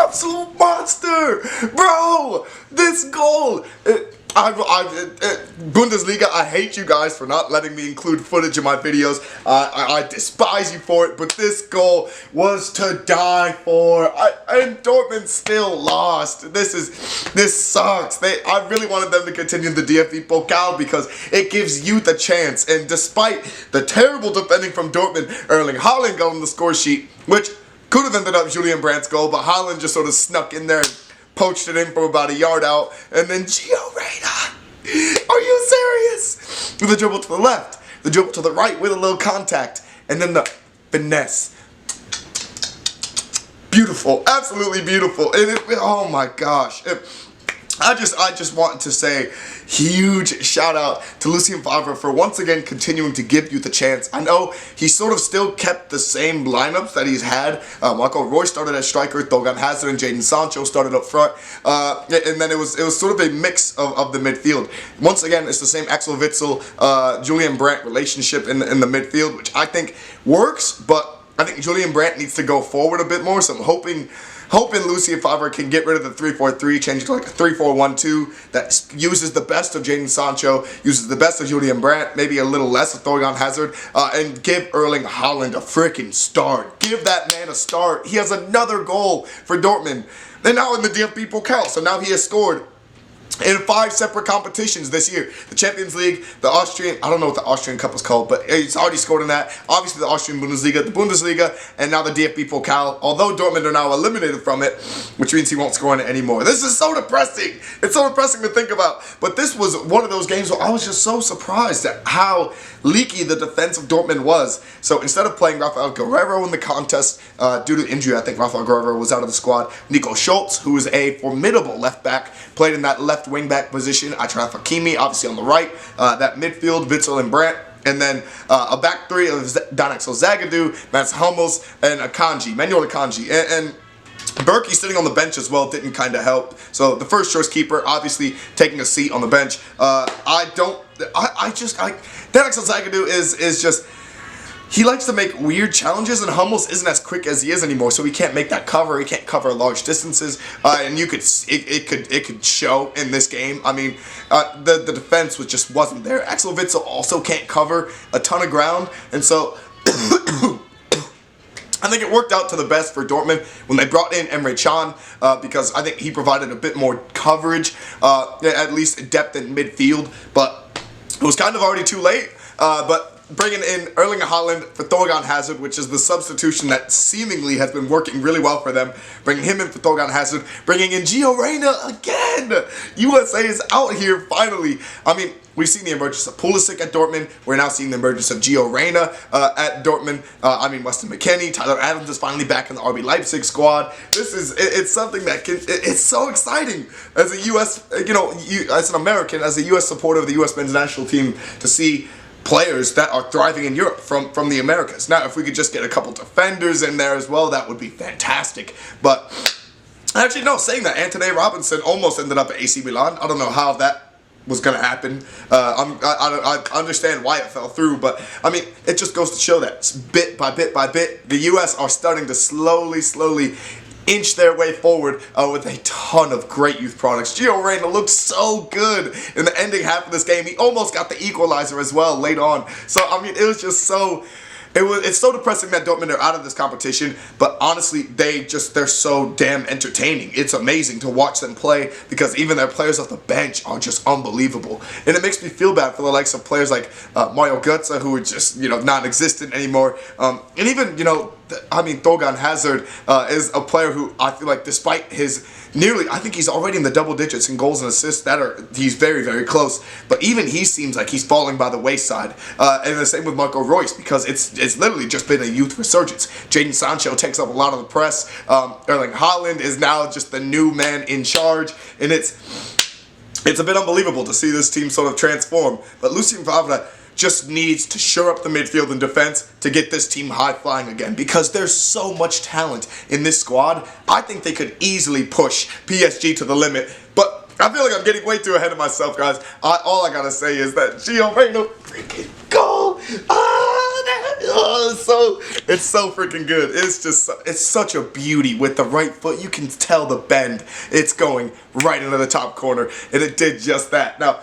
absolute monster, bro. This goal. Bundesliga, I hate you guys for not letting me include footage in my videos. I despise you for it, but this goal was to die for. And Dortmund still lost. This sucks. I really wanted them to continue the DFB Pokal because it gives youth a chance. And despite the terrible defending from Dortmund, Erling Haaland got on the score sheet, which could have ended up Julian Brandt's goal, but Haaland just sort of snuck in there and poached it in from about a yard out, and then GIO REYNA. Are you serious? The dribble to the left, the dribble to the right with a little contact, and then the finesse. Beautiful, absolutely beautiful. And oh my gosh. I just want to say huge shout out to Lucien Favre for once again continuing to give you the chance. I know he sort of still kept the same lineups that he's had. Marco Reus started as striker, Thorgan Hazard and Jadon Sancho started up front, and then it was sort of a mix of the midfield. Once again, it's the same Axel Witsel, Julian Brandt relationship in the midfield, which I think works, but I think Julian Brandt needs to go forward a bit more, so I'm hoping Lucien Favre can get rid of the 3-4-3, change it to like a 3-4-1-2 that uses the best of Jadon Sancho, uses the best of Julian Brandt, maybe a little less of Thorgan Hazard, and give Erling Haaland a freaking start. Give that man a start. He has another goal for Dortmund. They're now in the DFB Pokal, so now he has scored in 5 separate competitions this year. The Champions League, the Austrian, I don't know what the Austrian Cup was called, but he's already scored in that. Obviously the Austrian Bundesliga, the Bundesliga, and now the DFB Pokal, although Dortmund are now eliminated from it, which means he won't score in it anymore. This is so depressing. It's so depressing to think about. But this was one of those games where I was just so surprised at how leaky the defense of Dortmund was. So instead of playing Rafael Guerreiro in the contest, due to injury, I think Rafael Guerreiro was out of the squad. Nico Schultz, who is a formidable left back, played in that left wing back position. Achraf Hakimi, obviously on the right. That midfield, Witsel and Brandt. And then a back three of Dan Axel Zagadou, Mats Hummels, and Manuel Akanji. And Berkey sitting on the bench as well didn't kind of help. So the first choice keeper, obviously taking a seat on the bench. Dan Axel Zagadou is just, he likes to make weird challenges, and Hummels isn't as quick as he is anymore, so he can't make that cover. He can't cover large distances, and it could show in this game. I mean, the defense just wasn't there. Axel Witsel also can't cover a ton of ground, and so I think it worked out to the best for Dortmund when they brought in Emre Can, because I think he provided a bit more coverage, at least depth in midfield, but it was kind of already too late. But bringing in Erling Haaland for Thorgan Hazard, which is the substitution that seemingly has been working really well for them. Bringing him in for Thorgan Hazard. Bringing in GIO REYNA again. USA is out here finally. I mean, we've seen the emergence of Pulisic at Dortmund. We're now seeing the emergence of GIO REYNA at Dortmund. Weston McKennie, Tyler Adams is finally back in the RB Leipzig squad. It's something that it's so exciting as a US, as an American, as a US supporter of the US men's national team to see players that are thriving in Europe from the Americas. Now, if we could just get a couple defenders in there as well, that would be fantastic. But actually, no, saying that, Anthony Robinson almost ended up at AC Milan. I don't know how that was going to happen. I understand why it fell through, but I mean, it just goes to show that bit by bit by bit, the US are starting to slowly inch their way forward with a ton of great youth products. GIO REYNA looked so good in the ending half of this game. He almost got the equalizer as well late on. So, I mean, it was just so... It's so depressing that Dortmund are out of this competition, but honestly, they're so damn entertaining. It's amazing to watch them play because even their players off the bench are just unbelievable. And it makes me feel bad for the likes of players like Mario Götze, who are just, non-existent anymore. And even, Thorgan Hazard is a player who I feel like despite his I think he's already in the double digits in goals and assists. He's very, very close. But even he seems like he's falling by the wayside. And the same with Marco Reus, because it's literally just been a youth resurgence. Jadon Sancho takes up a lot of the press. Erling Haaland is now just the new man in charge. And it's a bit unbelievable to see this team sort of transform. But Lucien Favre just needs to shore up the midfield and defense to get this team high-flying again, because there's so much talent in this squad. I think they could easily push PSG to the limit, but I feel like I'm getting way too ahead of myself, guys. All I gotta say is that GIO REYNA freaking goal! Oh, it's so freaking good. It's such a beauty with the right foot. You can tell the bend. It's going right into the top corner, and it did just that. Now,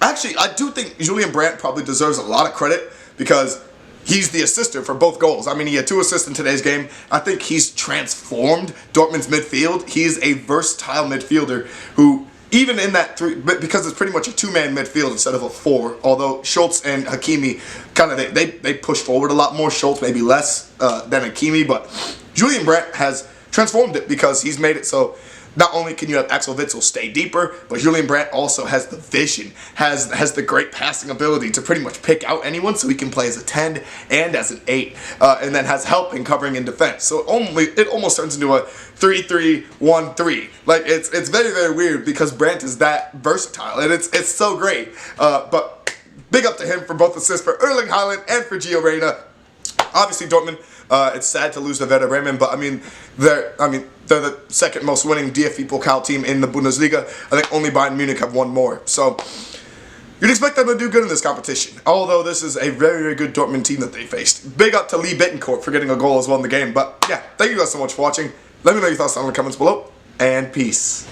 actually, I do think Julian Brandt probably deserves a lot of credit because he's the assister for both goals. I mean, he had 2 assists in today's game. I think he's transformed Dortmund's midfield. He is a versatile midfielder who, even in that 3, because it's pretty much a 2-man midfield instead of a 4, although Schultz and Hakimi kind of, they push forward a lot more. Schultz maybe less than Hakimi, but Julian Brandt has transformed it because he's made it so not only can you have Axel Witsel stay deeper, but Julian Brandt also has the vision, has the great passing ability to pretty much pick out anyone, so he can play as a 10 and as an 8, and then has help in covering in defense. So it almost turns into a 3-3-1-3. Like, it's very, very weird because Brandt is that versatile, and it's so great. But big up to him for both assists for Erling Haaland and for GIO REYNA. Obviously, Dortmund, it's sad to lose to Werder Bremen, but they're the second most winning DFB Pokal team in the Bundesliga. I think only Bayern Munich have won more. So you'd expect them to do good in this competition, although this is a very, very good Dortmund team that they faced. Big up to Lee Bittencourt for getting a goal as well in the game. But yeah, thank you guys so much for watching. Let me know your thoughts down in the comments below, and peace.